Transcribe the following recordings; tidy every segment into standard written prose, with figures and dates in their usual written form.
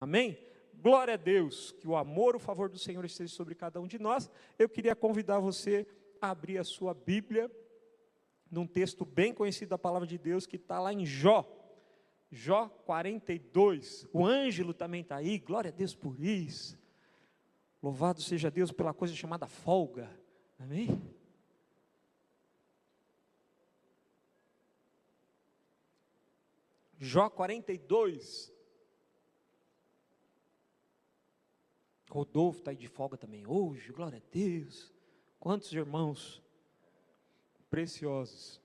Amém? Glória a Deus, que o amor, o favor do Senhor esteja sobre cada um de nós. Eu queria convidar você a abrir a sua Bíblia, num texto bem conhecido da palavra de Deus, que está lá em Jó 42, o Ângelo também está aí, glória a Deus por isso, louvado seja Deus pela coisa chamada folga, amém? Jó 42, Rodolfo está aí de folga também hoje, glória a Deus, quantos irmãos preciosos.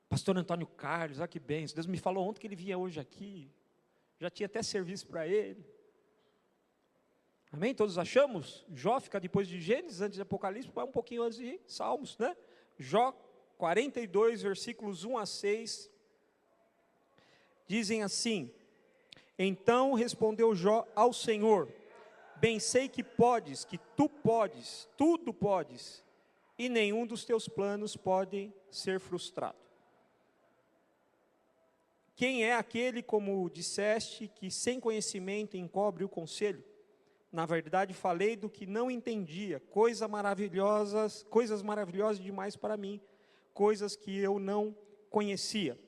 Pastor Antônio Carlos, olha que bênção, Deus me falou ontem que ele vinha hoje aqui, já tinha até serviço para ele, amém? Todos achamos? Jó fica depois de Gênesis, antes de Apocalipse, um pouquinho antes de Salmos, né? Jó 42, versículos 1 a 6, dizem assim: então respondeu Jó ao Senhor, bem sei que podes, que tu podes, tudo podes, e nenhum dos teus planos pode ser frustrado. Quem é aquele, como disseste, que sem conhecimento encobre o conselho? Na verdade falei do que não entendia, coisas maravilhosas demais para mim, coisas que eu não conhecia.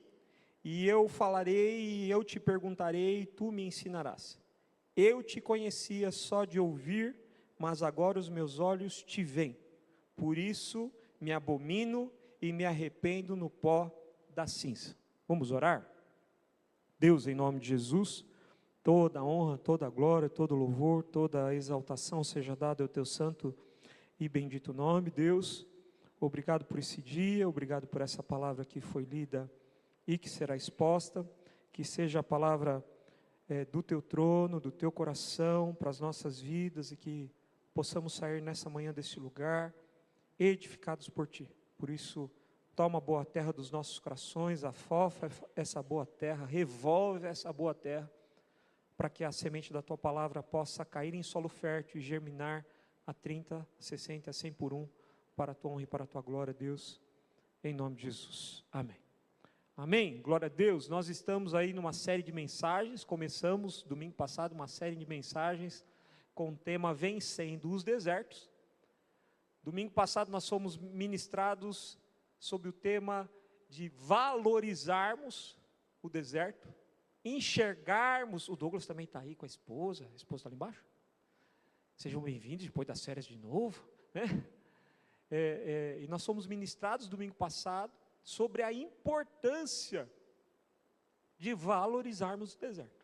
E eu falarei, e eu te perguntarei, e tu me ensinarás. Eu te conhecia só de ouvir, mas agora os meus olhos te veem. Por isso me abomino e me arrependo no pó da cinza. Vamos orar? Deus, em nome de Jesus, toda a honra, toda a glória, todo o louvor, toda a exaltação seja dada ao teu santo e bendito nome. Deus, obrigado por esse dia, obrigado por essa palavra que foi lida e que será exposta, que seja a palavra do teu trono, do teu coração, para as nossas vidas, e que possamos sair nessa manhã deste lugar, edificados por ti. Por isso, toma a boa terra dos nossos corações, afofa essa boa terra, revolve essa boa terra, para que a semente da tua palavra possa cair em solo fértil e germinar a 30, 60, 100 por 1, para a tua honra e para a tua glória, Deus, em nome de Jesus. Amém. Amém, glória a Deus. Nós estamos aí numa série de mensagens, começamos domingo passado uma série de mensagens com o tema Vencendo os Desertos. Domingo passado nós fomos ministrados sobre o tema de valorizarmos o deserto, enxergarmos, o Douglas também está aí com a esposa está ali embaixo, sejam bem-vindos depois das férias de novo, né? E nós fomos ministrados domingo passado sobre a importância de valorizarmos o deserto.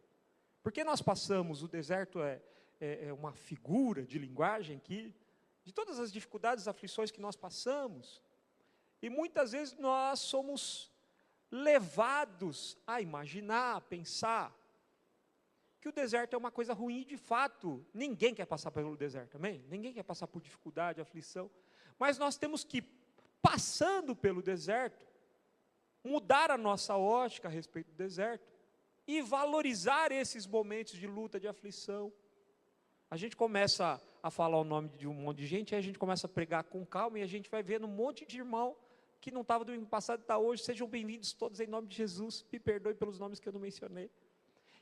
Porque nós passamos, o deserto é uma figura de linguagem que, de todas as dificuldades, aflições que nós passamos, e muitas vezes nós somos levados a imaginar, a pensar, que o deserto é uma coisa ruim, e de fato, ninguém quer passar pelo deserto, amém? Ninguém quer passar por dificuldade, aflição, mas nós temos que, passando pelo deserto, mudar a nossa ótica a respeito do deserto e valorizar esses momentos de luta, de aflição. A gente começa a falar o nome de um monte de gente, aí a gente começa a pregar com calma, e a gente vai vendo um monte de irmão que não estava domingo passado e está hoje. Sejam bem-vindos todos em nome de Jesus, me perdoe pelos nomes que eu não mencionei.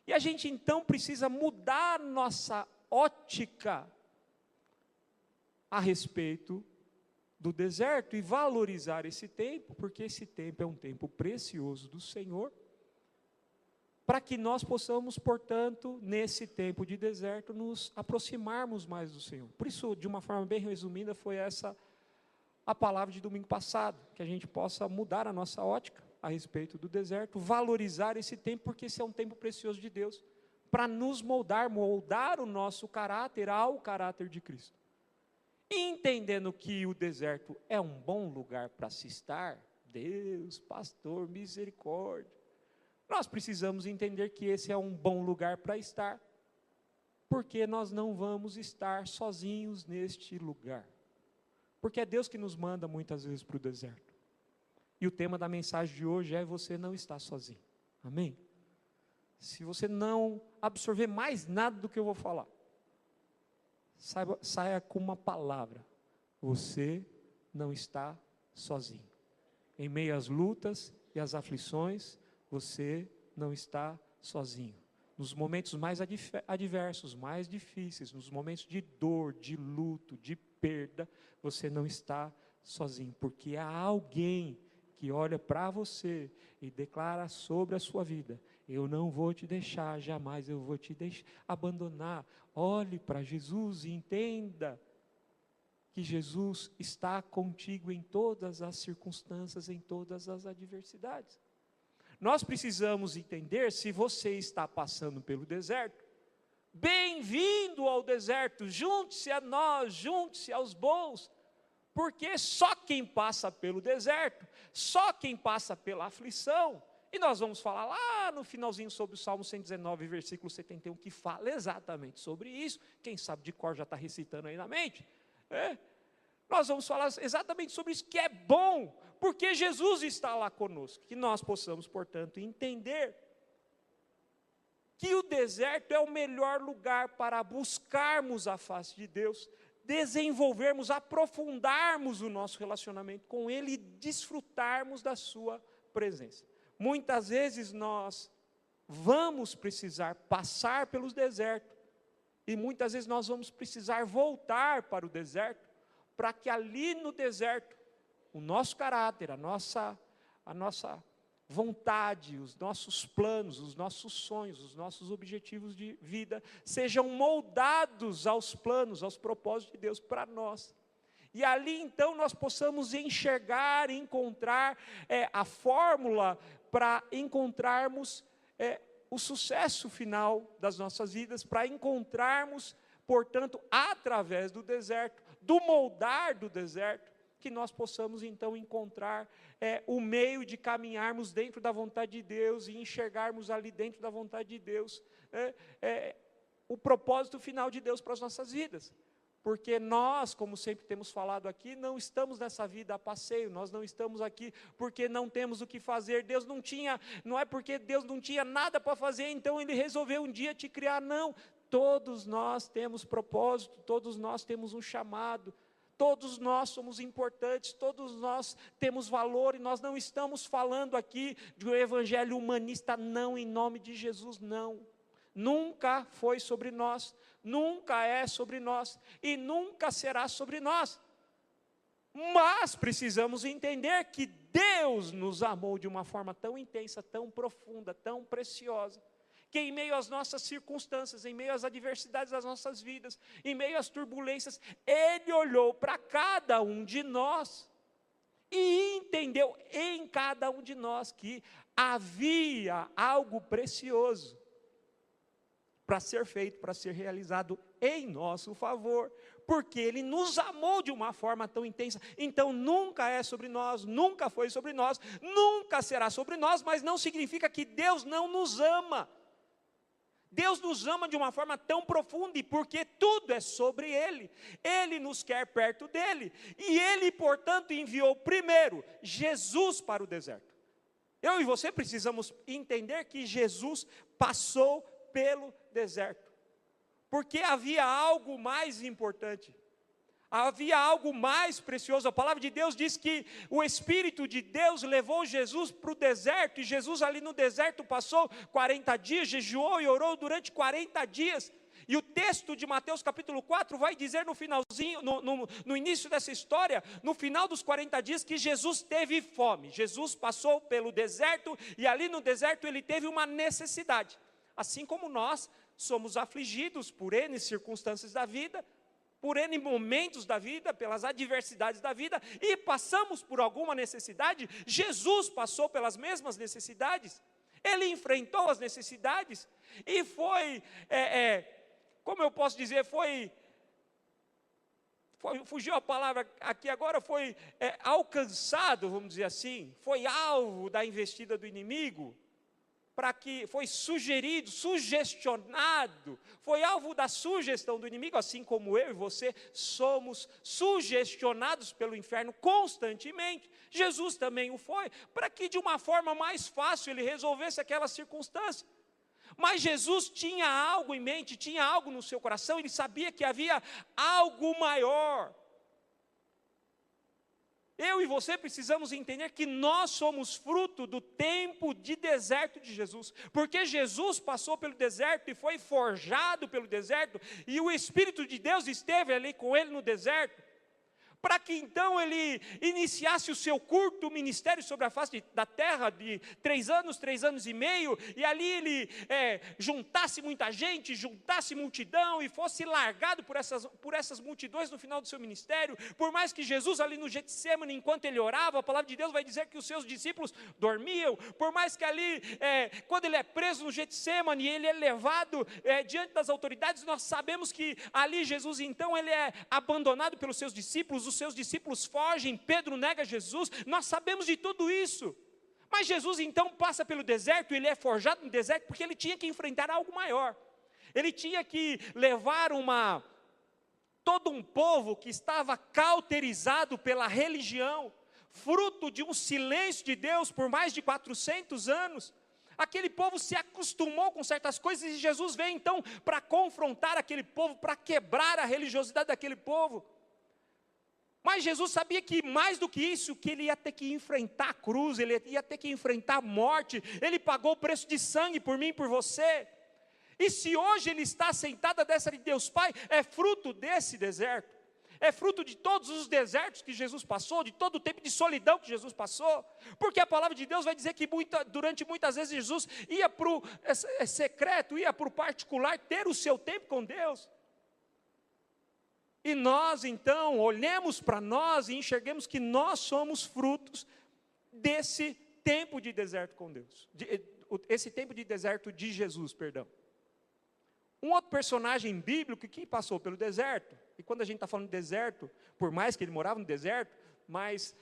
E a gente então precisa mudar nossa ótica a respeito do deserto e valorizar esse tempo, porque esse tempo é um tempo precioso do Senhor, para que nós possamos, portanto, nesse tempo de deserto, nos aproximarmos mais do Senhor. Por isso, de uma forma bem resumida, foi essa a palavra de domingo passado, que a gente possa mudar a nossa ótica a respeito do deserto, valorizar esse tempo, porque esse é um tempo precioso de Deus, para nos moldar o nosso caráter ao caráter de Cristo. Entendendo que o deserto é um bom lugar para se estar, Deus, pastor, misericórdia, nós precisamos entender que esse é um bom lugar para estar, porque nós não vamos estar sozinhos neste lugar, porque é Deus que nos manda muitas vezes para o deserto, e o tema da mensagem de hoje é: você não está sozinho, amém? Se você não absorver mais nada do que eu vou falar, saia com uma palavra: você não está sozinho. Em meio às lutas e às aflições, você não está sozinho. nos momentos mais adversos, mais difíceis, nos momentos de dor, de luto, de perda, você não está sozinho, porque há alguém que olha para você e declara sobre a sua vida: eu não vou te deixar, jamais eu vou te abandonar. Olhe para Jesus e entenda que Jesus está contigo em todas as circunstâncias, em todas as adversidades. Nós precisamos entender, se você está passando pelo deserto, bem-vindo ao deserto, junte-se a nós, junte-se aos bons, porque só quem passa pelo deserto, só quem passa pela aflição, e nós vamos falar lá no finalzinho sobre o Salmo 119, versículo 71, que fala exatamente sobre isso. Quem sabe de cor já está recitando aí na mente, nós vamos falar exatamente sobre isso, que é bom, porque Jesus está lá conosco, que nós possamos, portanto, entender que o deserto é o melhor lugar para buscarmos a face de Deus, desenvolvermos, aprofundarmos o nosso relacionamento com Ele e desfrutarmos da sua presença. Muitas vezes nós vamos precisar passar pelos desertos, e muitas vezes nós vamos precisar voltar para o deserto, para que ali no deserto, o nosso caráter, a nossa vontade, os nossos planos, os nossos sonhos, os nossos objetivos de vida, sejam moldados aos planos, aos propósitos de Deus para nós. E ali então nós possamos enxergar, encontrar a fórmula para encontrarmos o sucesso final das nossas vidas, para encontrarmos, portanto, através do deserto, do moldar do deserto, que nós possamos então encontrar o meio de caminharmos dentro da vontade de Deus e enxergarmos ali dentro da vontade de Deus o propósito final de Deus para as nossas vidas. Porque nós, como sempre temos falado aqui, não estamos nessa vida a passeio, nós não estamos aqui porque não temos o que fazer. Não é porque Deus não tinha nada para fazer, então Ele resolveu um dia te criar, não. Todos nós temos propósito, todos nós temos um chamado, todos nós somos importantes, todos nós temos valor, e nós não estamos falando aqui de um evangelho humanista, não, em nome de Jesus, não. Nunca foi sobre nós, nunca é sobre nós e nunca será sobre nós. Mas precisamos entender que Deus nos amou de uma forma tão intensa, tão profunda, tão preciosa, que em meio às nossas circunstâncias, em meio às adversidades das nossas vidas, em meio às turbulências, Ele olhou para cada um de nós e entendeu em cada um de nós que havia algo precioso para ser feito, para ser realizado em nosso favor, porque Ele nos amou de uma forma tão intensa. Então nunca é sobre nós, nunca foi sobre nós, nunca será sobre nós, mas não significa que Deus não nos ama. Deus nos ama de uma forma tão profunda, e porque tudo é sobre Ele, Ele nos quer perto dEle, e Ele, portanto, enviou primeiro Jesus para o deserto. Eu e você precisamos entender que Jesus passou pelo deserto, porque havia algo mais importante, havia algo mais precioso. A palavra de Deus diz que o Espírito de Deus levou Jesus para o deserto, e Jesus ali no deserto passou 40 dias, jejuou e orou durante 40 dias, e o texto de Mateus capítulo 4 vai dizer no finalzinho, no início dessa história, no final dos 40 dias, que Jesus teve fome. Jesus passou pelo deserto, e ali no deserto ele teve uma necessidade. Assim como nós somos afligidos por N circunstâncias da vida, por N momentos da vida, pelas adversidades da vida, e passamos por alguma necessidade, Jesus passou pelas mesmas necessidades, Ele enfrentou as necessidades, e foi, como eu posso dizer, fugiu a palavra aqui agora, foi alcançado, vamos dizer assim, foi alvo da investida do inimigo, foi sugerido, sugestionado, foi alvo da sugestão do inimigo, assim como eu e você somos sugestionados pelo inferno constantemente. Jesus também o foi, para que de uma forma mais fácil ele resolvesse aquela circunstância. Mas Jesus tinha algo em mente, tinha algo no seu coração, ele sabia que havia algo maior. Eu e você precisamos entender que nós somos fruto do tempo de deserto de Jesus, porque Jesus passou pelo deserto e foi forjado pelo deserto, e o Espírito de Deus esteve ali com ele no deserto, para que então ele iniciasse o seu curto ministério sobre a face da terra, de 3 anos e meio, e ali ele juntasse muita gente, juntasse multidão, e fosse largado por essas multidões no final do seu ministério. Por mais que Jesus ali no Getsêmani, enquanto ele orava, a palavra de Deus vai dizer que os seus discípulos dormiam. Por mais que ali, quando ele é preso no Getsêmani, ele é levado diante das autoridades, nós sabemos que ali Jesus então ele é abandonado pelos seus discípulos, os seus discípulos fogem, Pedro nega Jesus, nós sabemos de tudo isso. Mas Jesus então passa pelo deserto, ele é forjado no deserto, porque ele tinha que enfrentar algo maior. Ele tinha que levar todo um povo que estava cauterizado pela religião, fruto de um silêncio de Deus por mais de 400 anos. Aquele povo se acostumou com certas coisas, e Jesus vem então para confrontar aquele povo, para quebrar a religiosidade daquele povo. Mas Jesus sabia que mais do que isso, que ele ia ter que enfrentar a cruz, ele ia ter que enfrentar a morte. Ele pagou o preço de sangue por mim e por você. E se hoje ele está sentado à destra de Deus Pai, é fruto desse deserto. É fruto de todos os desertos que Jesus passou, de todo o tempo de solidão que Jesus passou. Porque a palavra de Deus vai dizer que durante muitas vezes Jesus ia para o secreto, ia para o particular, ter o seu tempo com Deus. E nós, então, olhemos para nós e enxerguemos que nós somos frutos desse tempo de deserto com Deus. Esse tempo de deserto de Jesus, perdão. Um outro personagem bíblico que passou pelo deserto, e quando a gente está falando de deserto, por mais que ele morava no deserto, mas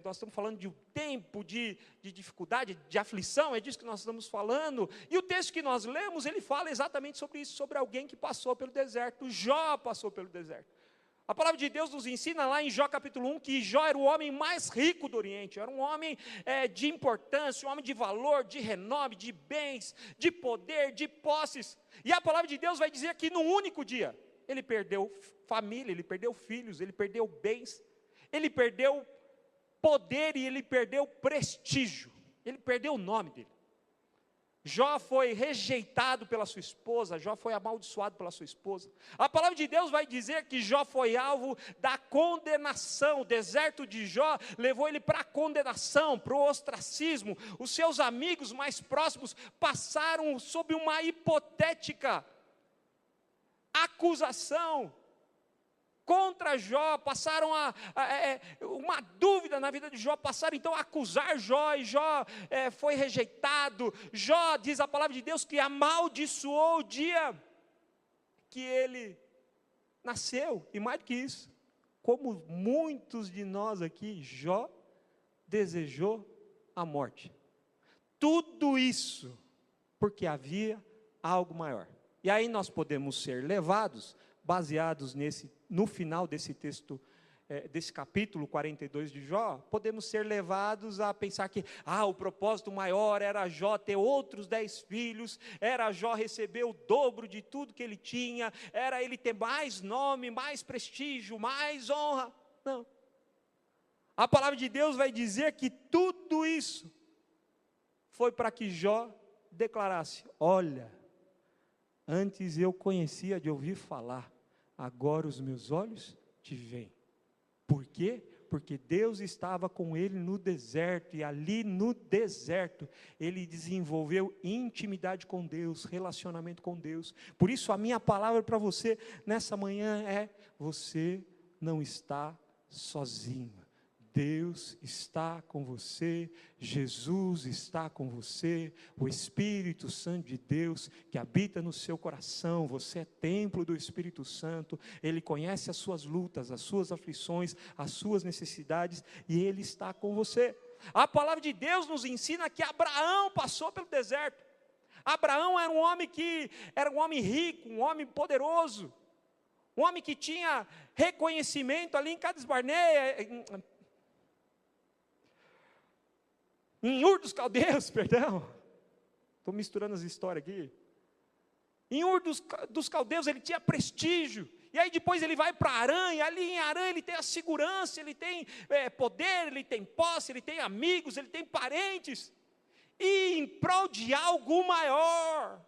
nós estamos falando de um tempo de dificuldade, de aflição, é disso que nós estamos falando. E o texto que nós lemos, ele fala exatamente sobre isso, sobre alguém que passou pelo deserto. Jó passou pelo deserto. A palavra de Deus nos ensina lá em Jó capítulo 1, que Jó era o homem mais rico do Oriente, era um homem de importância, um homem de valor, de renome, de bens, de poder, de posses. E a palavra de Deus vai dizer que num único dia, ele perdeu família, ele perdeu filhos, ele perdeu bens, ele perdeu poder e ele perdeu prestígio, ele perdeu o nome dele. Jó foi rejeitado pela sua esposa, Jó foi amaldiçoado pela sua esposa. A palavra de Deus vai dizer que Jó foi alvo da condenação. O deserto de Jó levou ele para a condenação, para o ostracismo. Os seus amigos mais próximos passaram sob uma hipotética acusação contra Jó, passaram uma dúvida na vida de Jó, passaram então a acusar Jó, e Jó foi rejeitado. Jó, diz a palavra de Deus, que amaldiçoou o dia que ele nasceu, e mais do que isso, como muitos de nós aqui, Jó desejou a morte. Tudo isso porque havia algo maior. E aí nós podemos ser levados, baseados no final desse texto, desse capítulo 42 de Jó, podemos ser levados a pensar que o propósito maior era Jó ter outros 10 filhos, era Jó receber o dobro de tudo que ele tinha, era ele ter mais nome, mais prestígio, mais honra. Não. A palavra de Deus vai dizer que tudo isso foi para que Jó declarasse: olha, antes eu conhecia de ouvir falar, agora os meus olhos te veem. Por quê? Porque Deus estava com ele no deserto, e ali no deserto, ele desenvolveu intimidade com Deus, relacionamento com Deus. Por isso a minha palavra para você nessa manhã é: você não está sozinho. Deus está com você, Jesus está com você, o Espírito Santo de Deus que habita no seu coração, você é templo do Espírito Santo, Ele conhece as suas lutas, as suas aflições, as suas necessidades, e Ele está com você. A palavra de Deus nos ensina que Abraão passou pelo deserto. Abraão era um homem rico, um homem poderoso, um homem que tinha reconhecimento ali em Cades Barneia, em Ur dos Caldeus, perdão, estou misturando as histórias aqui. Em Ur dos Caldeus ele tinha prestígio, e aí depois ele vai para Harã, e ali em Harã ele tem a segurança, ele tem poder, ele tem posse, ele tem amigos, ele tem parentes, e em prol de algo maior,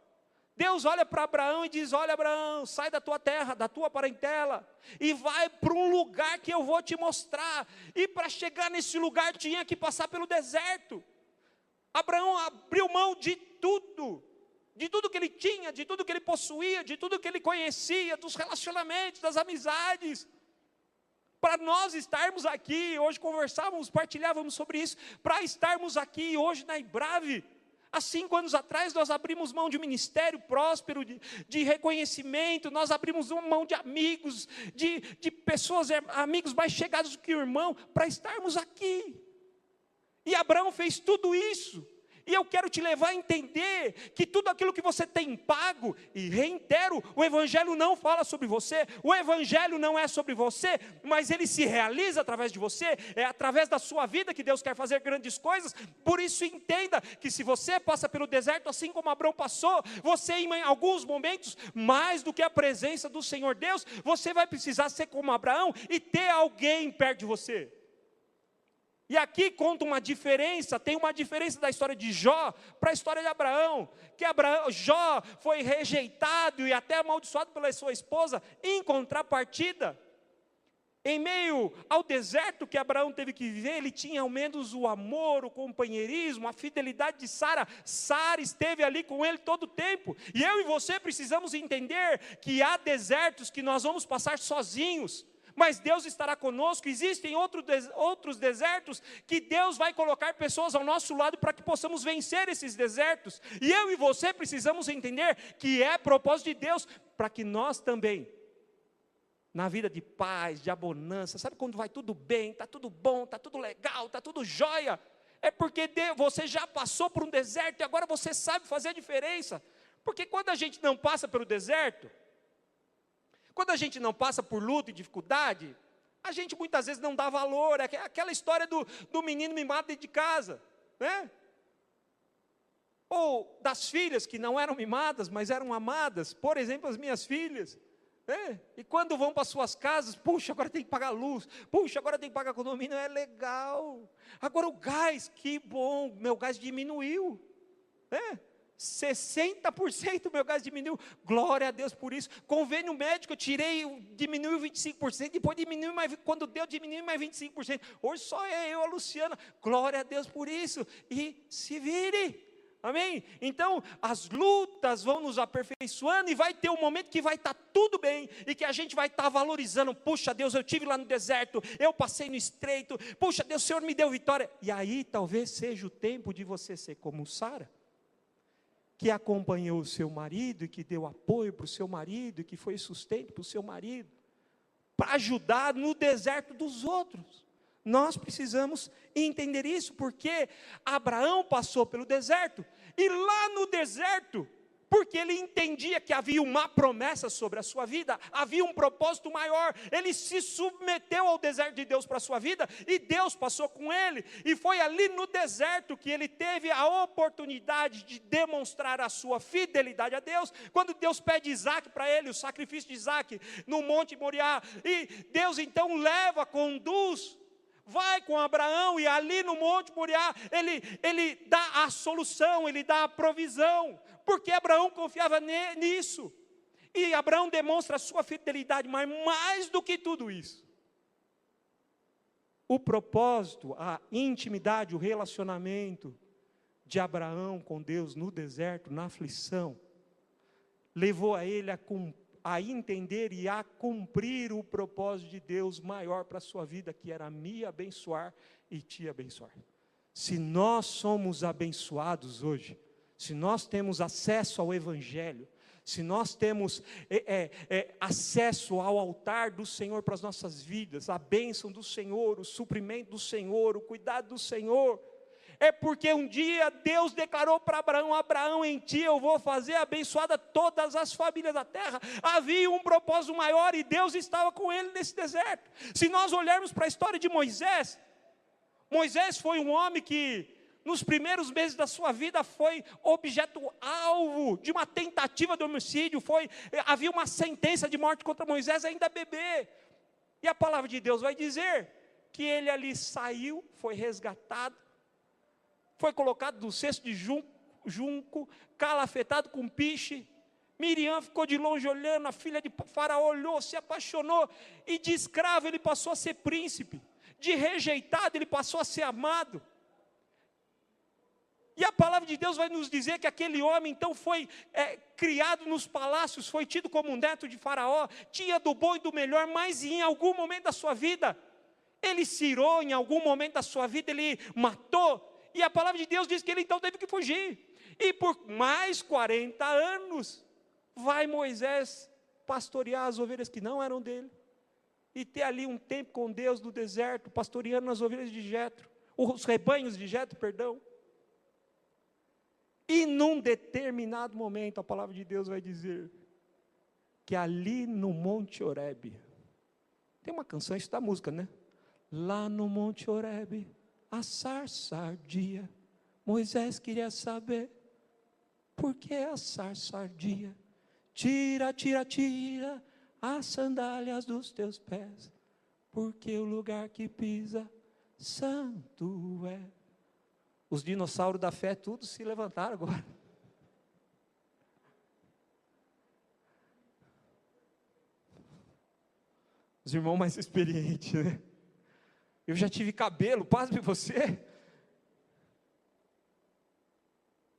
Deus olha para Abraão e diz: olha, Abraão, sai da tua terra, da tua parentela, e vai para um lugar que eu vou te mostrar, e para chegar nesse lugar tinha que passar pelo deserto. Abraão abriu mão de tudo que ele tinha, de tudo que ele possuía, de tudo que ele conhecia, dos relacionamentos, das amizades, para nós estarmos aqui. Hoje conversávamos, partilhávamos sobre isso, para estarmos aqui hoje na Ibrave. Há 5 anos atrás nós abrimos mão de um ministério próspero, de reconhecimento, nós abrimos mão de amigos, de pessoas, amigos mais chegados do que o irmão, para estarmos aqui. E Abraão fez tudo isso, e eu quero te levar a entender que tudo aquilo que você tem pago, e reitero, o Evangelho não fala sobre você, o Evangelho não é sobre você, mas ele se realiza através de você, é através da sua vida que Deus quer fazer grandes coisas. Por isso entenda que se você passa pelo deserto, assim como Abraão passou, você em alguns momentos, mais do que a presença do Senhor Deus, você vai precisar ser como Abraão, e ter alguém perto de você. E aqui conta uma diferença, tem uma diferença da história de Jó para a história de Abraão, que Jó foi rejeitado e até amaldiçoado pela sua esposa. Em contrapartida, em meio ao deserto que Abraão teve que viver, ele tinha ao menos o amor, o companheirismo, a fidelidade de Sara. Sara esteve ali com ele todo o tempo. E eu e você precisamos entender que há desertos que nós vamos passar sozinhos, mas Deus estará conosco. Existem outros desertos que Deus vai colocar pessoas ao nosso lado para que possamos vencer esses desertos. E eu e você precisamos entender que é propósito de Deus para que nós também, na vida de paz, de abundância, sabe quando vai tudo bem, está tudo bom, está tudo legal, está tudo jóia? É porque você já passou por um deserto e agora você sabe fazer a diferença. Porque quando a gente não passa pelo deserto, quando a gente não passa por luta e dificuldade, a gente muitas vezes não dá valor. É aquela história do menino mimado dentro de casa, né? Ou das filhas que não eram mimadas, mas eram amadas. Por exemplo, as minhas filhas, né? E quando vão para suas casas, puxa, agora tem que pagar luz, puxa, agora tem que pagar condomínio, é legal. Agora o gás, que bom, meu gás diminuiu, né? 60% do meu gás diminuiu, glória a Deus por isso. Convênio médico, eu diminuiu 25%, depois diminuiu mais, quando deu, diminuiu mais 25%. Hoje só eu, a Luciana, glória a Deus por isso. E se vire, amém? Então, as lutas vão nos aperfeiçoando, e vai ter um momento que vai estar tudo bem, e que a gente vai estar valorizando. Puxa Deus, eu estive lá no deserto, eu passei no estreito, puxa Deus, o Senhor me deu vitória. E aí talvez seja o tempo de você ser como Sara, que acompanhou o seu marido, e que deu apoio para o seu marido, e que foi sustento para o seu marido, para ajudar no deserto dos outros. Nós precisamos entender isso, porque Abraão passou pelo deserto, e lá no deserto, porque ele entendia que havia uma promessa sobre a sua vida, havia um propósito maior, ele se submeteu ao deserto de Deus para a sua vida, e Deus passou com ele, e foi ali no deserto que ele teve a oportunidade de demonstrar a sua fidelidade a Deus, quando Deus pede Isaac para ele, o sacrifício de Isaac, no Monte Moriá, e Deus então conduz, vai com Abraão, e ali no Monte Moriá, ele dá a solução, ele dá a provisão, porque Abraão confiava nisso, e Abraão demonstra a sua fidelidade. Mas mais do que tudo isso, o propósito, a intimidade, o relacionamento de Abraão com Deus no deserto, na aflição, levou a ele a entender e a cumprir o propósito de Deus maior para a sua vida, que era me abençoar e te abençoar. Se nós somos abençoados hoje, se nós temos acesso ao Evangelho, se nós temos acesso ao altar do Senhor para as nossas vidas, a bênção do Senhor, o suprimento do Senhor, o cuidado do Senhor, é porque um dia Deus declarou para Abraão: Abraão, em ti eu vou fazer abençoada todas as famílias da terra. Havia um propósito maior, e Deus estava com ele nesse deserto. Se nós olharmos para a história de Moisés, Moisés foi um homem que nos primeiros meses da sua vida, foi objeto-alvo de uma tentativa de homicídio, havia uma sentença de morte contra Moisés, ainda bebê. E a palavra de Deus vai dizer que ele ali saiu, foi resgatado, foi colocado no cesto de junco, calafetado com piche. Miriam ficou de longe olhando, a filha de Faraó olhou, se apaixonou, e de escravo ele passou a ser príncipe, de rejeitado ele passou a ser amado. E a palavra de Deus vai nos dizer que aquele homem então foi criado nos palácios, foi tido como um neto de Faraó, tinha do bom e do melhor, mas em algum momento da sua vida, ele se irou, em algum momento da sua vida ele matou, e a palavra de Deus diz que ele então teve que fugir, e por mais 40 anos, vai Moisés pastorear as ovelhas que não eram dele, e ter ali um tempo com Deus no deserto, pastoreando as ovelhas de Jetro, os rebanhos de Jetro, perdão. E num determinado momento, a palavra de Deus vai dizer que ali no Monte Horebe, tem uma canção, isso da música, né? Lá no Monte Horebe, a sarça ardia. Moisés queria saber por que a sarça ardia. Tira, tira, tira as sandálias dos teus pés, porque o lugar que pisa, santo é. Os dinossauros da fé, tudo se levantaram agora. Os irmãos mais experientes, né? Eu já tive cabelo, pasme você.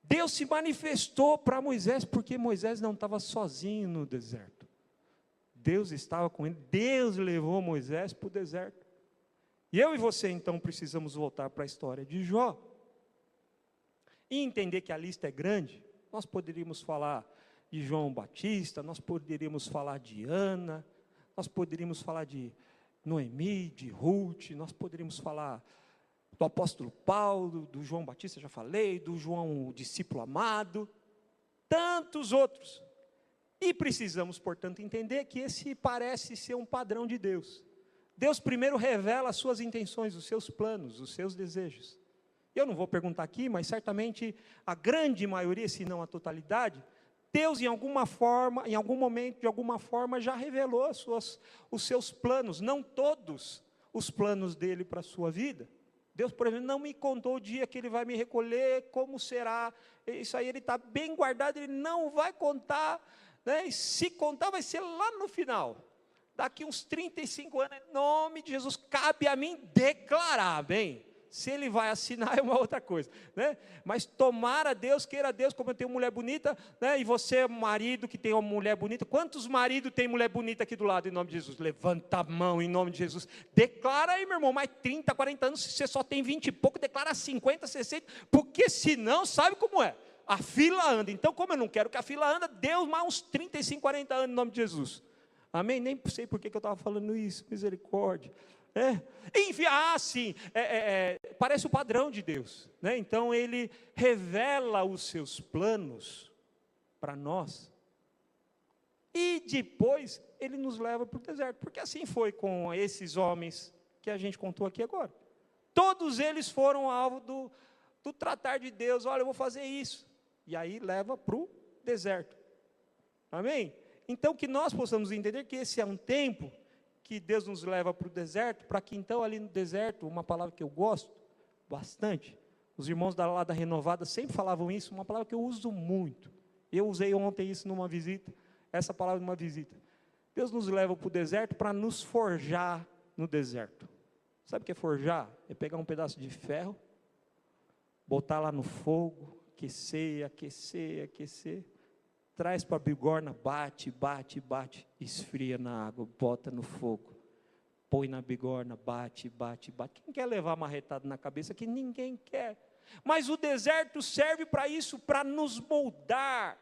Deus se manifestou para Moisés, porque Moisés não estava sozinho no deserto. Deus estava com ele, Deus levou Moisés para o deserto. E eu e você então precisamos voltar para a história de Jó. E entender que a lista é grande. Nós poderíamos falar de João Batista, nós poderíamos falar de Ana, nós poderíamos falar de Noemi, de Ruth, nós poderíamos falar do apóstolo Paulo, do João Batista, já falei, do João, o discípulo amado, tantos outros. E precisamos, portanto, entender que esse parece ser um padrão de Deus. Deus primeiro revela as suas intenções, os seus planos, os seus desejos. Eu não vou perguntar aqui, mas certamente a grande maioria, se não a totalidade, Deus em alguma forma, em algum momento, de alguma forma, já revelou os seus planos, não todos os planos dele para a sua vida. Deus, por exemplo, não me contou o dia que ele vai me recolher, como será, isso aí ele está bem guardado, ele não vai contar, né? E se contar vai ser lá no final, daqui uns 35 anos, em nome de Jesus, cabe a mim declarar, bem, se ele vai assinar é uma outra coisa, né? Mas tomara Deus, queira Deus, como eu tenho mulher bonita, né? E você, marido que tem uma mulher bonita, quantos maridos tem mulher bonita aqui do lado, em nome de Jesus? Levanta a mão em nome de Jesus, declara aí, meu irmão, mais 30, 40 anos, se você só tem 20 e pouco, declara 50, 60, porque senão, sabe como é? A fila anda, então como eu não quero que a fila anda, Deus mais uns 35, 40 anos em nome de Jesus, amém? Nem sei por que eu estava falando isso, misericórdia. Enfim, sim, parece o padrão de Deus, né? Então ele revela os seus planos para nós, e depois ele nos leva para o deserto, porque assim foi com esses homens que a gente contou aqui agora, todos eles foram alvo do tratar de Deus, olha eu vou fazer isso, e aí leva para o deserto, amém? Então que nós possamos entender que esse é um tempo que Deus nos leva para o deserto, para que então ali no deserto, uma palavra que eu gosto bastante, os irmãos lá da Renovada sempre falavam isso, uma palavra que eu uso muito, eu usei ontem isso numa visita, essa palavra numa visita, Deus nos leva para o deserto para nos forjar no deserto, sabe o que é forjar? É pegar um pedaço de ferro, botar lá no fogo, aquecer, aquecer, aquecer, traz para a bigorna, bate, bate, bate, esfria na água, bota no fogo, põe na bigorna, bate, bate, bate. Quem quer levar marretado na cabeça? Que ninguém quer. Mas o deserto serve para isso, para nos moldar.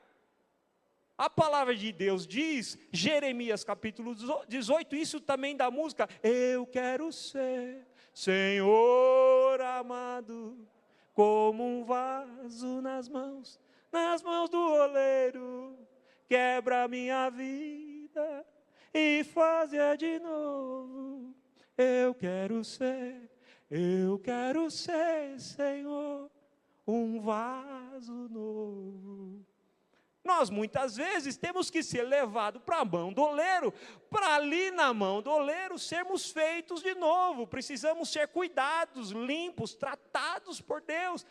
A palavra de Deus diz, Jeremias capítulo 18, isso também da música, eu quero ser, Senhor amado, como um vaso nas mãos do oleiro, quebra a minha vida e faz-a de novo. Eu quero ser, Senhor, um vaso novo. Nós muitas vezes temos que ser levados para a mão do oleiro, para ali na mão do oleiro sermos feitos de novo. Precisamos ser cuidados, limpos, tratados por Deus.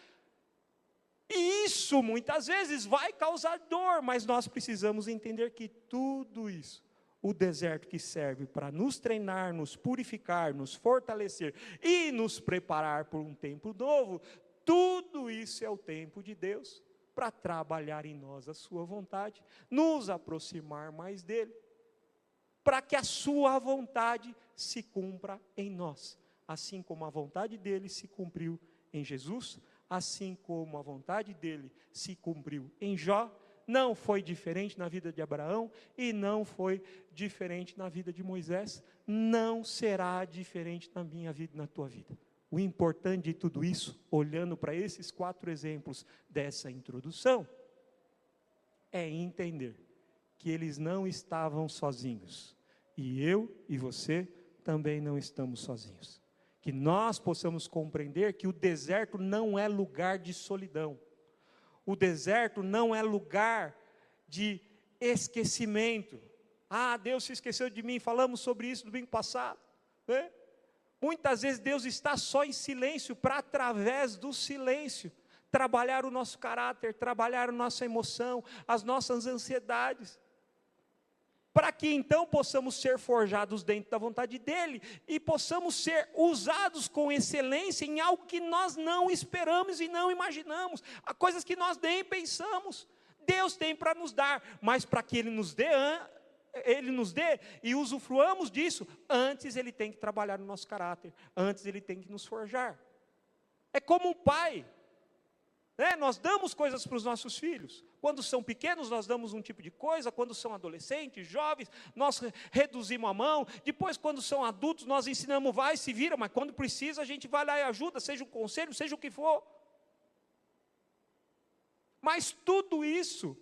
E isso muitas vezes vai causar dor, mas nós precisamos entender que tudo isso, o deserto que serve para nos treinar, nos purificar, nos fortalecer e nos preparar por um tempo novo, tudo isso é o tempo de Deus para trabalhar em nós a sua vontade, nos aproximar mais dele, para que a sua vontade se cumpra em nós, assim como a vontade dele se cumpriu em Jesus, assim como a vontade dele se cumpriu em Jó. Não foi diferente na vida de Abraão e não foi diferente na vida de Moisés, não será diferente na minha vida e na tua vida. O importante de tudo isso, olhando para esses 4 exemplos dessa introdução, é entender que eles não estavam sozinhos. E eu e você também não estamos sozinhos. Que nós possamos compreender que o deserto não é lugar de solidão. O deserto não é lugar de esquecimento. Ah, Deus se esqueceu de mim, falamos sobre isso no domingo passado, né? Muitas vezes Deus está só em silêncio, para através do silêncio, trabalhar o nosso caráter, trabalhar a nossa emoção, as nossas ansiedades, para que então possamos ser forjados dentro da vontade dEle, e possamos ser usados com excelência em algo que nós não esperamos e não imaginamos, há coisas que nós nem pensamos, Deus tem para nos dar, mas para que Ele nos dê e usufruamos disso, antes Ele tem que trabalhar no nosso caráter, antes Ele tem que nos forjar. É como um pai, né? Nós damos coisas para os nossos filhos, quando são pequenos nós damos um tipo de coisa, quando são adolescentes, jovens, nós reduzimos a mão, depois quando são adultos nós ensinamos, vai, se vira, mas quando precisa a gente vai lá e ajuda, seja um conselho, seja o que for. Mas tudo isso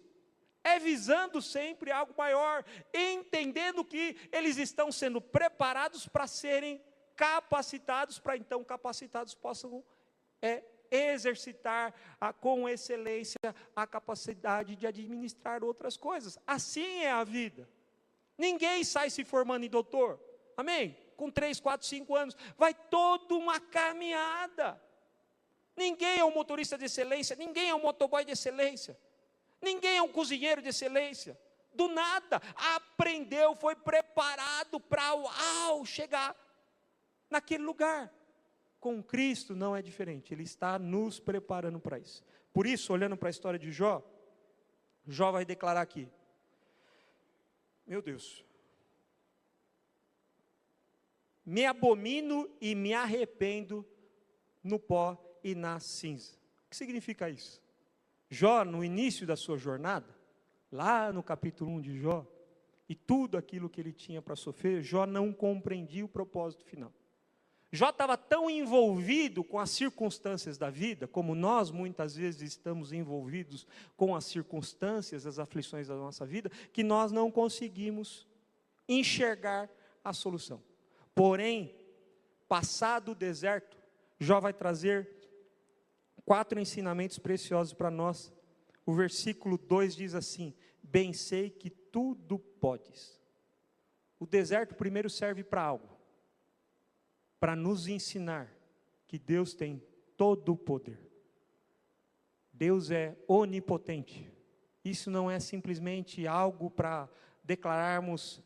é visando sempre algo maior, entendendo que eles estão sendo preparados para serem capacitados, para então capacitados possam exercitar com excelência a capacidade de administrar outras coisas. Assim é a vida. Ninguém sai se formando em doutor, amém? Com 3, 4, 5 anos, vai toda uma caminhada. Ninguém é um motorista de excelência, ninguém é um motoboy de excelência. Ninguém é um cozinheiro de excelência, do nada, aprendeu, foi preparado para chegar naquele lugar. Com Cristo não é diferente, Ele está nos preparando para isso. Por isso, olhando para a história de Jó, Jó vai declarar aqui, meu Deus, me abomino e me arrependo no pó e na cinza. O que significa isso? Jó, no início da sua jornada, lá no capítulo 1 de Jó, e tudo aquilo que ele tinha para sofrer, Jó não compreendia o propósito final. Jó estava tão envolvido com as circunstâncias da vida, como nós muitas vezes estamos envolvidos com as circunstâncias, as aflições da nossa vida, que nós não conseguimos enxergar a solução. Porém, passado o deserto, Jó vai trazer 4 ensinamentos preciosos para nós. O versículo 2 diz assim, bem sei que tudo podes. O deserto primeiro serve para algo, para nos ensinar que Deus tem todo o poder. Deus é onipotente. Isso não é simplesmente algo para declararmos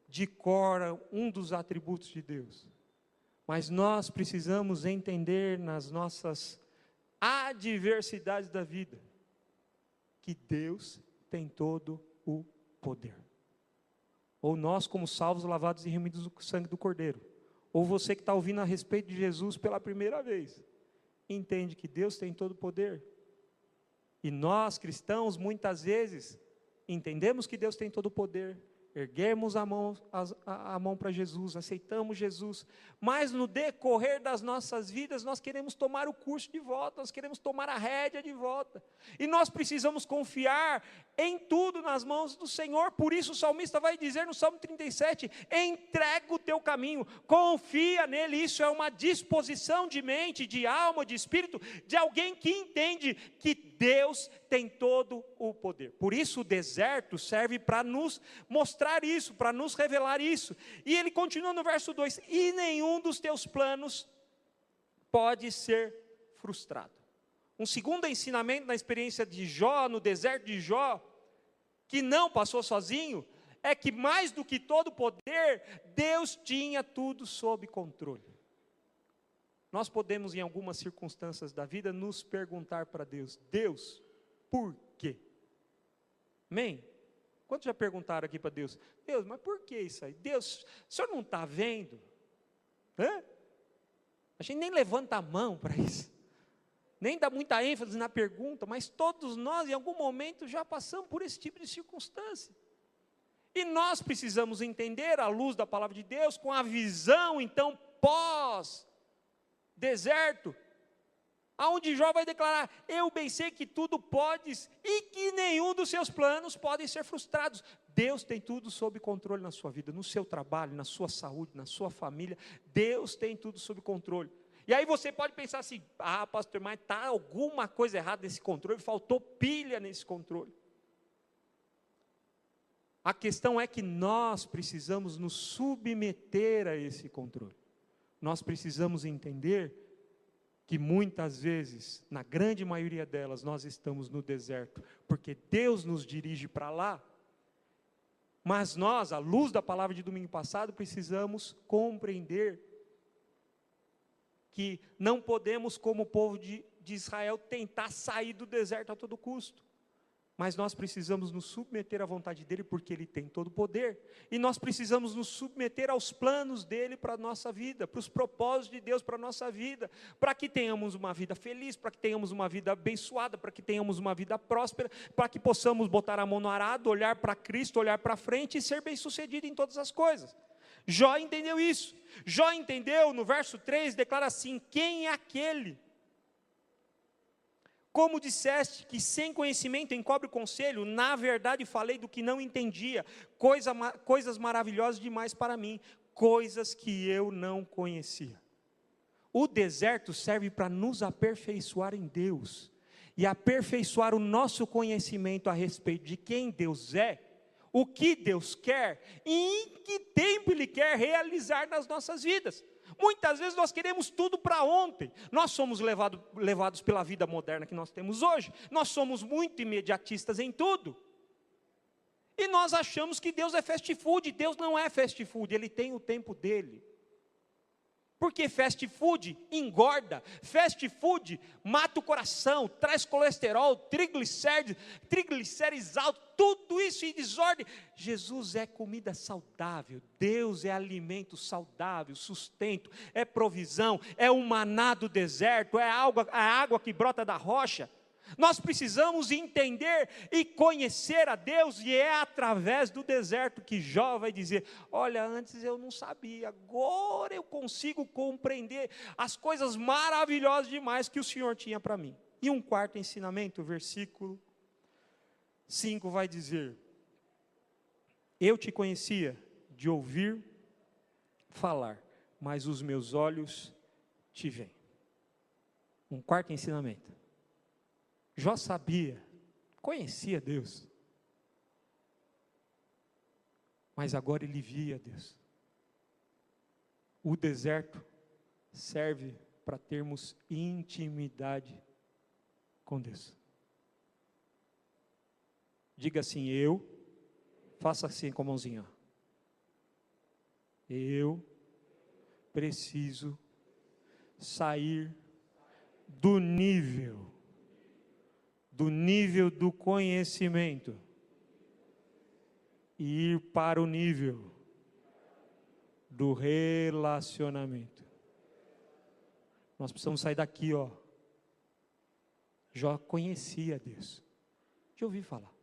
de cor um dos atributos de Deus. Mas nós precisamos entender nas nossas adversidades da vida, que Deus tem todo o poder. Ou nós como salvos, lavados e remidos do sangue do Cordeiro, ou você que está ouvindo a respeito de Jesus pela primeira vez, entende que Deus tem todo o poder. E nós cristãos, muitas vezes, entendemos que Deus tem todo o poder, erguemos a mão para Jesus, aceitamos Jesus, mas no decorrer das nossas vidas, nós queremos tomar o curso de volta, nós queremos tomar a rédea de volta, e nós precisamos confiar em tudo nas mãos do Senhor. Por isso o salmista vai dizer no Salmo 37, entrega o teu caminho, confia nele. Isso é uma disposição de mente, de alma, de espírito, de alguém que entende que Deus tem todo o poder. Por isso o deserto serve para nos mostrar isso, para nos revelar isso. E ele continua no verso 2, e nenhum dos teus planos pode ser frustrado. Um segundo ensinamento na experiência de Jó, no deserto de Jó, que não passou sozinho, é que mais do que todo poder, Deus tinha tudo sob controle. Nós podemos, em algumas circunstâncias da vida, nos perguntar para Deus, Deus, por quê? Amém? Quantos já perguntaram aqui para Deus, Deus, mas por que isso aí? Deus, o senhor não está vendo? A gente nem levanta a mão para isso, nem dá muita ênfase na pergunta, mas todos nós, em algum momento, já passamos por esse tipo de circunstância. E nós precisamos entender, à luz da palavra de Deus, com a visão, então, pós-deserto, aonde Jó vai declarar, eu bem sei que tudo podes, e que nenhum dos seus planos podem ser frustrados. Deus tem tudo sob controle na sua vida, no seu trabalho, na sua saúde, na sua família, Deus tem tudo sob controle. E aí você pode pensar assim, pastor, mas está alguma coisa errada nesse controle, faltou pilha nesse controle. A questão é que nós precisamos nos submeter a esse controle. Nós precisamos entender que muitas vezes, na grande maioria delas, nós estamos no deserto, porque Deus nos dirige para lá, mas nós, à luz da palavra de domingo passado, precisamos compreender que não podemos, como o povo de Israel, tentar sair do deserto a todo custo. Mas nós precisamos nos submeter à vontade dEle, porque Ele tem todo o poder. E nós precisamos nos submeter aos planos dEle para a nossa vida, para os propósitos de Deus para a nossa vida, para que tenhamos uma vida feliz, para que tenhamos uma vida abençoada, para que tenhamos uma vida próspera, para que possamos botar a mão no arado, olhar para Cristo, olhar para frente e ser bem-sucedido em todas as coisas. Jó entendeu isso. Jó entendeu, no verso 3, declara assim, quem é aquele? Como disseste que sem conhecimento encobre o conselho, na verdade falei do que não entendia, coisas maravilhosas demais para mim, coisas que eu não conhecia. O deserto serve para nos aperfeiçoar em Deus, e aperfeiçoar o nosso conhecimento a respeito de quem Deus é, o que Deus quer, e em que tempo Ele quer realizar nas nossas vidas. Muitas vezes nós queremos tudo para ontem, nós somos levados pela vida moderna que nós temos hoje, nós somos muito imediatistas em tudo, e nós achamos que Deus é fast food. Deus não é fast food, Ele tem o tempo dEle, porque fast food engorda, fast food mata o coração, traz colesterol, triglicérides altos, tudo isso em desordem. Jesus é comida saudável, Deus é alimento saudável, sustento, é provisão, é o maná do deserto, é a água que brota da rocha. Nós precisamos entender e conhecer a Deus, e é através do deserto que Jó vai dizer, olha, antes eu não sabia, agora eu consigo compreender as coisas maravilhosas demais que o Senhor tinha para mim. E um quarto ensinamento, versículo 5 vai dizer, eu te conhecia de ouvir falar, mas os meus olhos te veem. Um quarto ensinamento. Jó sabia, conhecia Deus, mas agora ele via Deus. O deserto serve para termos intimidade com Deus. Diga assim, faça assim com a mãozinha. Eu preciso sair do nível do conhecimento e ir para o nível do relacionamento. Nós precisamos sair daqui, Jó conhecia Deus, de ouvir falar,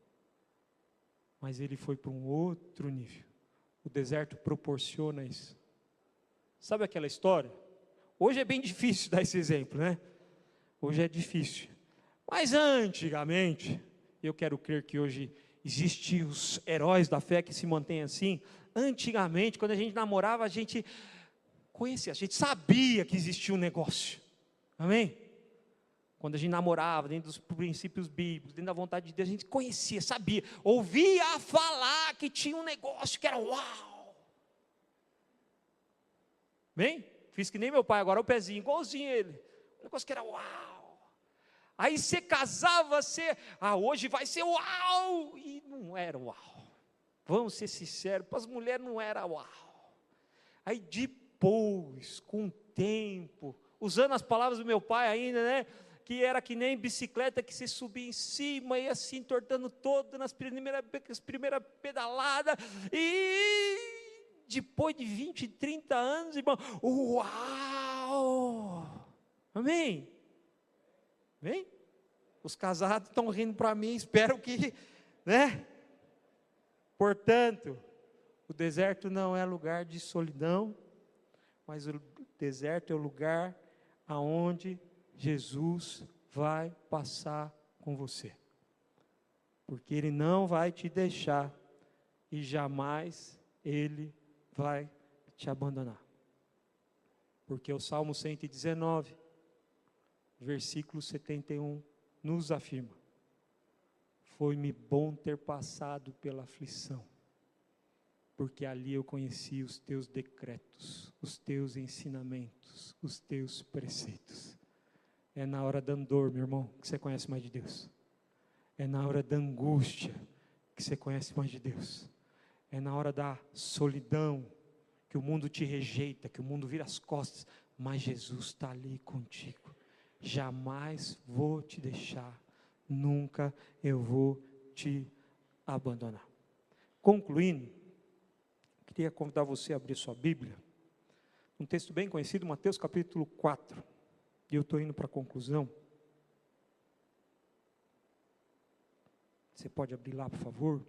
mas ele foi para um outro nível. O deserto proporciona isso. Sabe aquela história? Hoje é bem difícil dar esse exemplo, né? Hoje é difícil. Mas antigamente, eu quero crer que hoje Existem os heróis da fé que se mantêm assim. Antigamente, quando a gente namorava, a gente conhecia, a gente sabia que existia um negócio. Amém? Quando a gente namorava, dentro dos princípios bíblicos, dentro da vontade de Deus, a gente conhecia, sabia, ouvia falar que tinha um negócio que era uau. Bem, fiz que nem meu pai, agora o pezinho, igualzinho ele. Um negócio que era uau. Aí você casava, hoje vai ser uau. E não era uau. Vamos ser sinceros, para as mulheres não era uau. Aí depois, com o tempo, usando as palavras do meu pai ainda, né? Que era que nem bicicleta que você subia em cima e assim, entortando todo nas primeiras pedaladas. E depois de 20, 30 anos, irmão, uau! Amém? Amém? Os casados estão rindo para mim, espero que, né? Portanto, o deserto não é lugar de solidão, mas o deserto é o lugar aonde Jesus vai passar com você, porque Ele não vai te deixar e jamais Ele vai te abandonar, porque o Salmo 119, versículo 71, nos afirma: foi-me bom ter passado pela aflição, porque ali eu conheci os teus decretos, os teus ensinamentos, os teus preceitos. É na hora da dor, meu irmão, que você conhece mais de Deus. É na hora da angústia que você conhece mais de Deus. É na hora da solidão, que o mundo te rejeita, que o mundo vira as costas, mas Jesus está ali contigo. Jamais vou te deixar, nunca eu vou te abandonar. Concluindo, queria convidar você a abrir sua Bíblia, um texto bem conhecido, Mateus capítulo 4, e eu estou indo para a conclusão. Você pode abrir lá, por favor?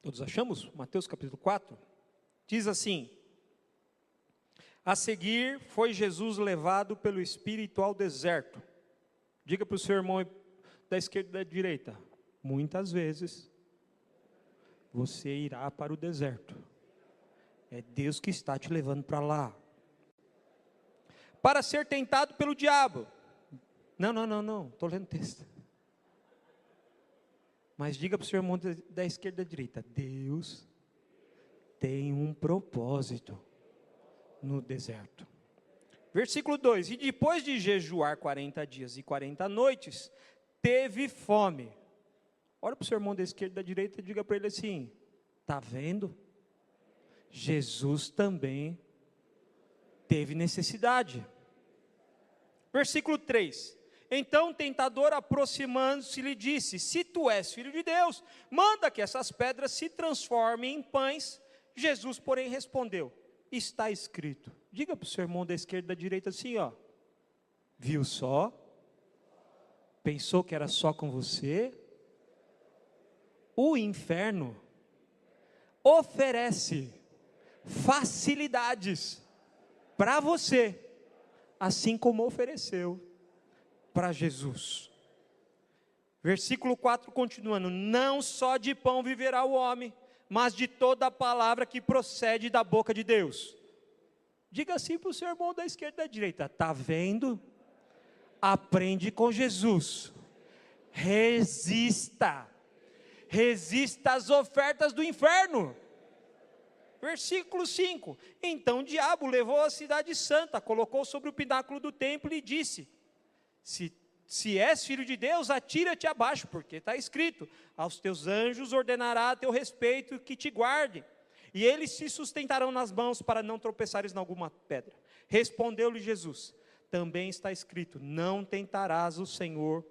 Todos achamos? Mateus capítulo 4, diz assim: a seguir foi Jesus levado pelo Espírito ao deserto. Diga para o seu irmão da esquerda e da direita: muitas vezes você irá para o deserto. É Deus que está te levando para lá. Para ser tentado pelo diabo. Não, estou lendo o texto. Mas diga para o seu irmão da esquerda e da direita: Deus tem um propósito no deserto. Versículo 2: e depois de jejuar 40 dias e 40 noites, teve fome. Olha para o seu irmão da esquerda e da direita e diga para ele assim: está vendo? Jesus também teve necessidade. Versículo 3: então o tentador, aproximando-se, lhe disse: se tu és filho de Deus, manda que essas pedras se transformem em pães. Jesus, porém, respondeu: está escrito. Diga para o seu irmão da esquerda e da direita assim, ó: viu só? Pensou que era só com você? O inferno oferece facilidades para você, assim como ofereceu para Jesus. Versículo 4 continuando: não só de pão viverá o homem, mas de toda a palavra que procede da boca de Deus. Diga assim para o seu irmão da esquerda e da direita: está vendo? Aprende com Jesus. Resista às ofertas do inferno. Versículo 5: então o diabo levou a cidade santa, colocou sobre o pináculo do templo e disse: se és filho de Deus, atira-te abaixo, porque está escrito: aos teus anjos ordenará a teu respeito que te guardem, e eles se sustentarão nas mãos para não tropeçares em alguma pedra. Respondeu-lhe Jesus: também está escrito: não tentarás o Senhor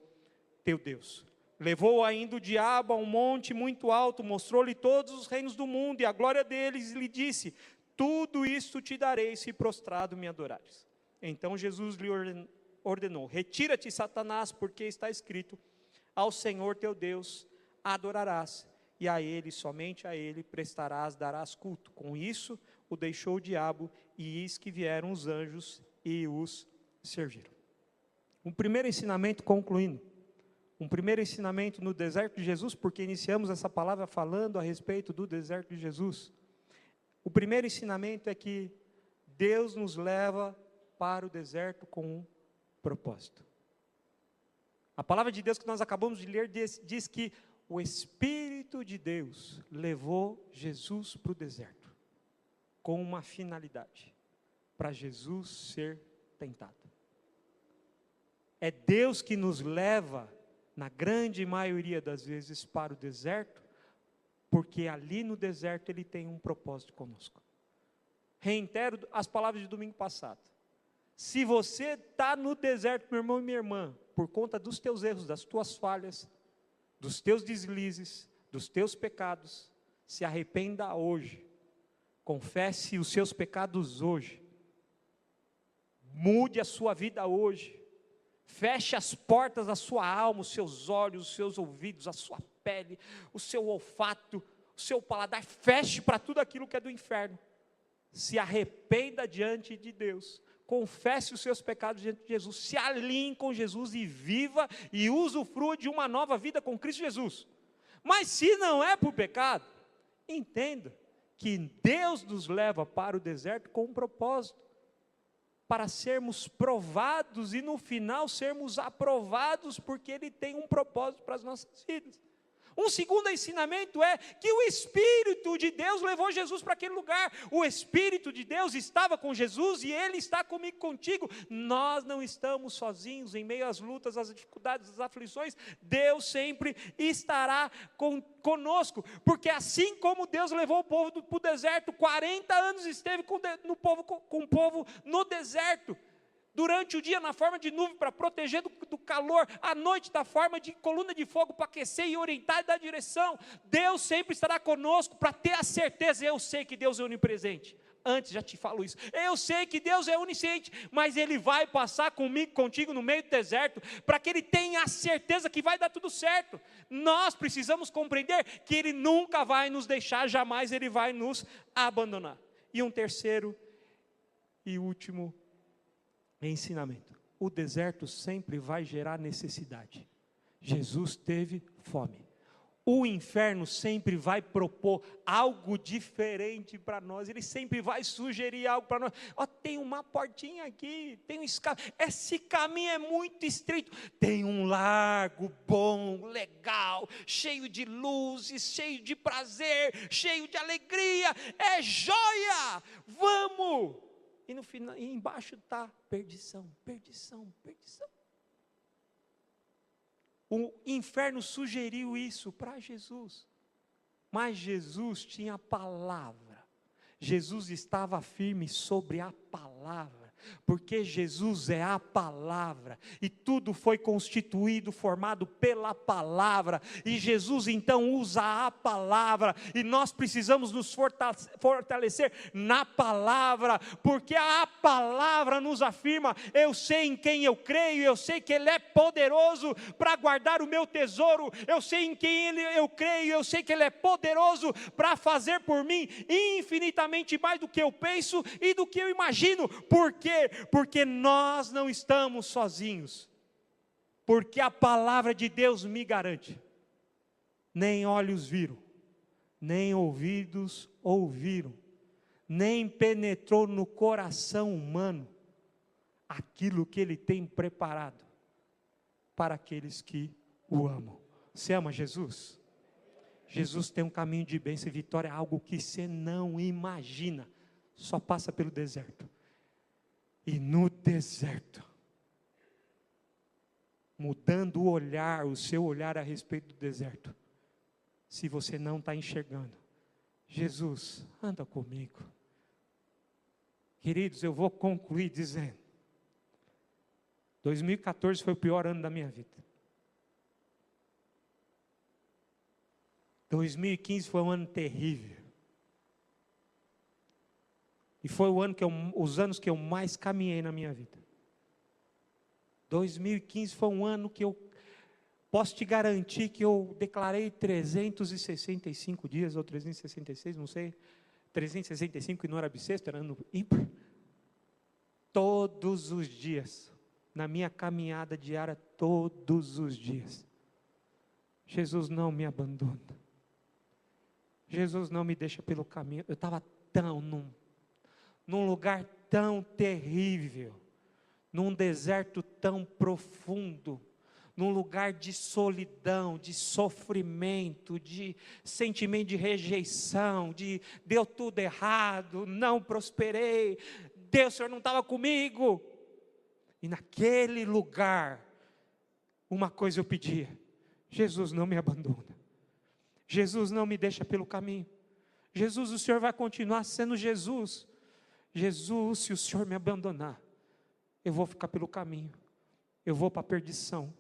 teu Deus. Levou ainda o diabo a um monte muito alto, mostrou-lhe todos os reinos do mundo e a glória deles, e lhe disse: tudo isto te darei se prostrado me adorares. Então Jesus lhe ordenou: retira-te, Satanás, porque está escrito: ao Senhor teu Deus adorarás, e a ele, somente a ele, darás culto. Com isso, o deixou o diabo, e eis que vieram os anjos e os serviram. Um primeiro ensinamento, concluindo, um primeiro ensinamento no deserto de Jesus, porque iniciamos essa palavra falando a respeito do deserto de Jesus. O primeiro ensinamento é que Deus nos leva para o deserto com um propósito. A palavra de Deus que nós acabamos de ler diz que o Espírito de Deus levou Jesus para o deserto, com uma finalidade, para Jesus ser tentado. É Deus que nos leva, na grande maioria das vezes, para o deserto, porque ali no deserto Ele tem um propósito conosco. Reitero as palavras de domingo passado. Se você está no deserto, meu irmão e minha irmã, por conta dos teus erros, das tuas falhas, dos teus deslizes, dos teus pecados, se arrependa hoje, confesse os seus pecados hoje, mude a sua vida hoje, feche as portas da sua alma, os seus olhos, os seus ouvidos, a sua pele, o seu olfato, o seu paladar, feche para tudo aquilo que é do inferno, se arrependa diante de Deus, confesse os seus pecados diante de Jesus, se alinhe com Jesus e viva e usufrua de uma nova vida com Cristo Jesus. Mas se não é por pecado, entenda que Deus nos leva para o deserto com um propósito, para sermos provados e no final sermos aprovados, porque Ele tem um propósito para as nossas vidas. Um segundo ensinamento é que o Espírito de Deus levou Jesus para aquele lugar. O Espírito de Deus estava com Jesus e Ele está comigo, contigo. Nós não estamos sozinhos em meio às lutas, às dificuldades, às aflições. Deus sempre estará conosco, porque assim como Deus levou o povo para o deserto, 40 anos esteve com o povo no deserto. Durante o dia na forma de nuvem para proteger do calor, à noite da forma de coluna de fogo para aquecer e orientar e dar direção. Deus sempre estará conosco para ter a certeza. Eu sei que Deus é onipresente, antes já te falo isso, eu sei que Deus é onisciente, mas Ele vai passar comigo, contigo no meio do deserto, para que Ele tenha a certeza que vai dar tudo certo. Nós precisamos compreender que Ele nunca vai nos deixar, jamais Ele vai nos abandonar. E um terceiro e último ensinamento: o deserto sempre vai gerar necessidade. Jesus teve fome. O inferno sempre vai propor algo diferente para nós, ele sempre vai sugerir algo para nós. Tem uma portinha aqui, tem um escape, esse caminho é muito estreito, tem um largo bom, legal, cheio de luzes, cheio de prazer, cheio de alegria, é joia, vamos! E no final, e embaixo está perdição, perdição, perdição. O inferno sugeriu isso para Jesus, mas Jesus tinha a palavra, Jesus estava firme sobre a palavra, porque Jesus é a palavra, e tudo foi constituído, formado pela palavra, e Jesus então usa a palavra, e nós precisamos nos fortalecer na palavra, porque a palavra nos afirma, eu sei em quem eu creio, eu sei que Ele é poderoso para guardar o meu tesouro, eu sei em quem eu creio, eu sei que Ele é poderoso para fazer por mim infinitamente mais do que eu penso e do que eu imagino. Por quê? Porque nós não estamos sozinhos, porque a palavra de Deus me garante, nem olhos viram, nem ouvidos ouviram, nem penetrou no coração humano, aquilo que Ele tem preparado, para aqueles que o amam. Você ama Jesus? Jesus tem um caminho de bênção e vitória, algo que você não imagina, só passa pelo deserto. E no deserto, mudando o olhar, o seu olhar a respeito do deserto, se você não está enxergando, Jesus, anda comigo. Queridos, eu vou concluir dizendo, 2014 foi o pior ano da minha vida. 2015 foi um ano terrível. E foi os anos que eu mais caminhei na minha vida. 2015 foi um ano que eu posso te garantir que eu declarei 365 dias, ou 366, não sei, 365 que não era bissexto, era ano ímpar. Todos os dias, na minha caminhada diária, todos os dias. Jesus não me abandona. Jesus não me deixa pelo caminho. Eu estava num lugar tão terrível, num deserto tão profundo, num lugar de solidão, de sofrimento, de sentimento de rejeição, de deu tudo errado, não prosperei, Deus, o Senhor não estava comigo. E naquele lugar, uma coisa eu pedia: Jesus, não me abandona. Jesus, não me deixa pelo caminho. Jesus, o Senhor vai continuar sendo Jesus. Jesus, se o Senhor me abandonar, eu vou ficar pelo caminho, eu vou para a perdição,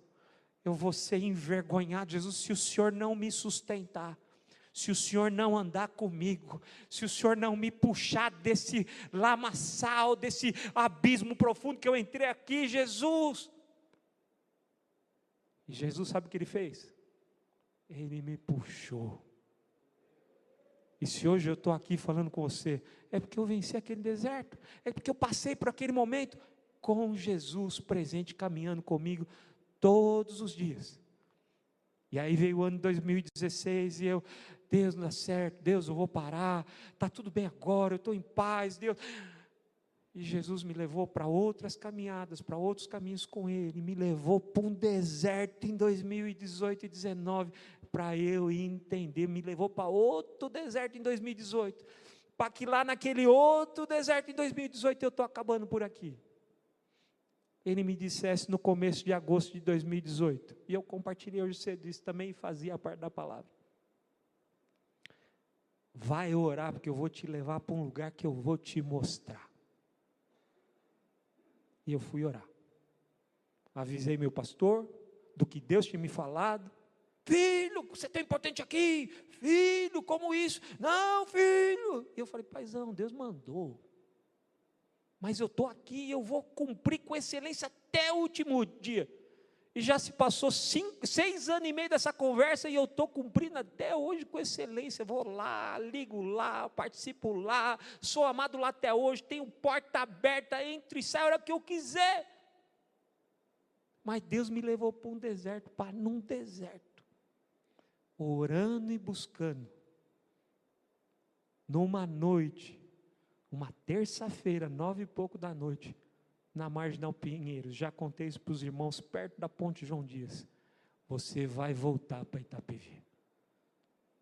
eu vou ser envergonhado. Jesus, se o Senhor não me sustentar, se o Senhor não andar comigo, se o Senhor não me puxar desse lamaçal, desse abismo profundo que eu entrei aqui, Jesus. E Jesus, sabe o que Ele fez? Ele me puxou. E se hoje eu estou aqui falando com você, é porque eu venci aquele deserto, é porque eu passei por aquele momento, com Jesus presente, caminhando comigo, todos os dias. E aí veio o ano 2016, e eu, Deus, não dá certo, Deus, eu vou parar, está tudo bem agora, eu estou em paz, Deus. E Jesus me levou para outras caminhadas, para outros caminhos com Ele, me levou para um deserto em 2018 e 2019, para eu entender, me levou para outro deserto em 2018, para que lá naquele outro deserto em 2018 eu estou acabando por aqui. Ele me dissesse no começo de agosto de 2018, e eu compartilhei hoje cedo isso também, e fazia parte da palavra: vai orar, porque eu vou te levar para um lugar que eu vou te mostrar. E eu fui orar, avisei meu pastor do que Deus tinha me falado. Filho, você é tão importante aqui, filho, como isso? Não, filho. E eu falei: paizão, Deus mandou, mas eu estou aqui, eu vou cumprir com excelência até o último dia. E já se passou 6 anos e meio dessa conversa, e eu estou cumprindo até hoje com excelência. Vou lá, ligo lá, participo lá, sou amado lá até hoje, tenho porta aberta, entro e saio a hora que eu quiser. Mas Deus me levou para um deserto, num deserto, orando e buscando, numa noite, uma terça-feira, 9 e pouco da noite, na Marginal Pinheiros. Já contei isso para os irmãos, perto da Ponte João Dias. Você vai voltar para Itapevi.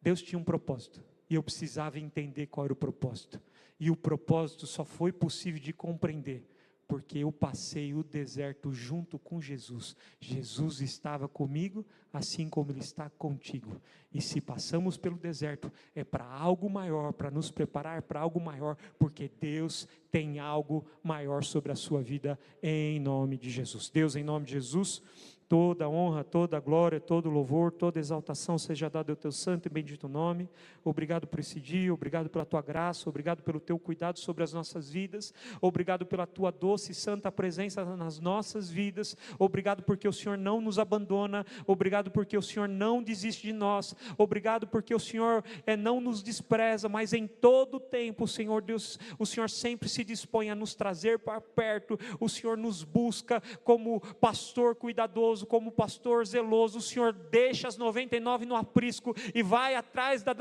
Deus tinha um propósito, e eu precisava entender qual era o propósito. E o propósito só foi possível de compreender porque eu passei o deserto junto com Jesus. Jesus estava comigo, assim como Ele está contigo. E se passamos pelo deserto, é para algo maior, para nos preparar para algo maior, porque Deus tem algo maior sobre a sua vida, em nome de Jesus. Deus, em nome de Jesus, toda honra, toda glória, todo louvor, toda exaltação seja dada ao Teu santo e bendito nome. Obrigado por esse dia, obrigado pela Tua graça, obrigado pelo Teu cuidado sobre as nossas vidas, obrigado pela Tua doce e santa presença nas nossas vidas, obrigado porque o Senhor não nos abandona, obrigado porque o Senhor não desiste de nós, obrigado porque o Senhor não nos despreza, mas em todo tempo, Senhor Deus, o Senhor sempre se dispõe a nos trazer para perto, o Senhor nos busca como pastor cuidadoso, como pastor zeloso. O Senhor deixa as 99 no aprisco e vai atrás da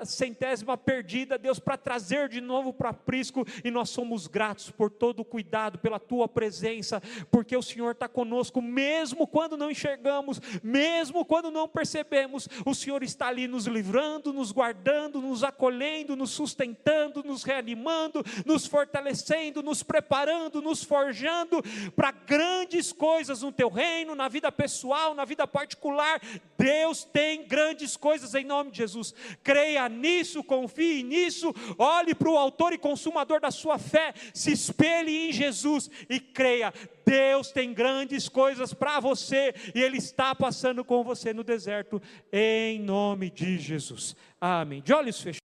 100ª perdida, Deus, para trazer de novo para o aprisco, e nós somos gratos por todo o cuidado, pela Tua presença, porque o Senhor está conosco, mesmo quando não enxergamos, mesmo quando não percebemos, o Senhor está ali nos livrando, nos guardando, nos acolhendo, nos sustentando, nos reanimando, nos fortalecendo, nos preparando, nos forjando para grandes coisas no Teu reino, na vida pessoal, na vida particular. Deus tem grandes coisas em nome de Jesus. Creia nisso, confie nisso, olhe para o autor e consumador da sua fé, se espelhe em Jesus e creia. Deus tem grandes coisas para você, e Ele está passando com você no deserto, em nome de Jesus. Amém. De olhos fechados.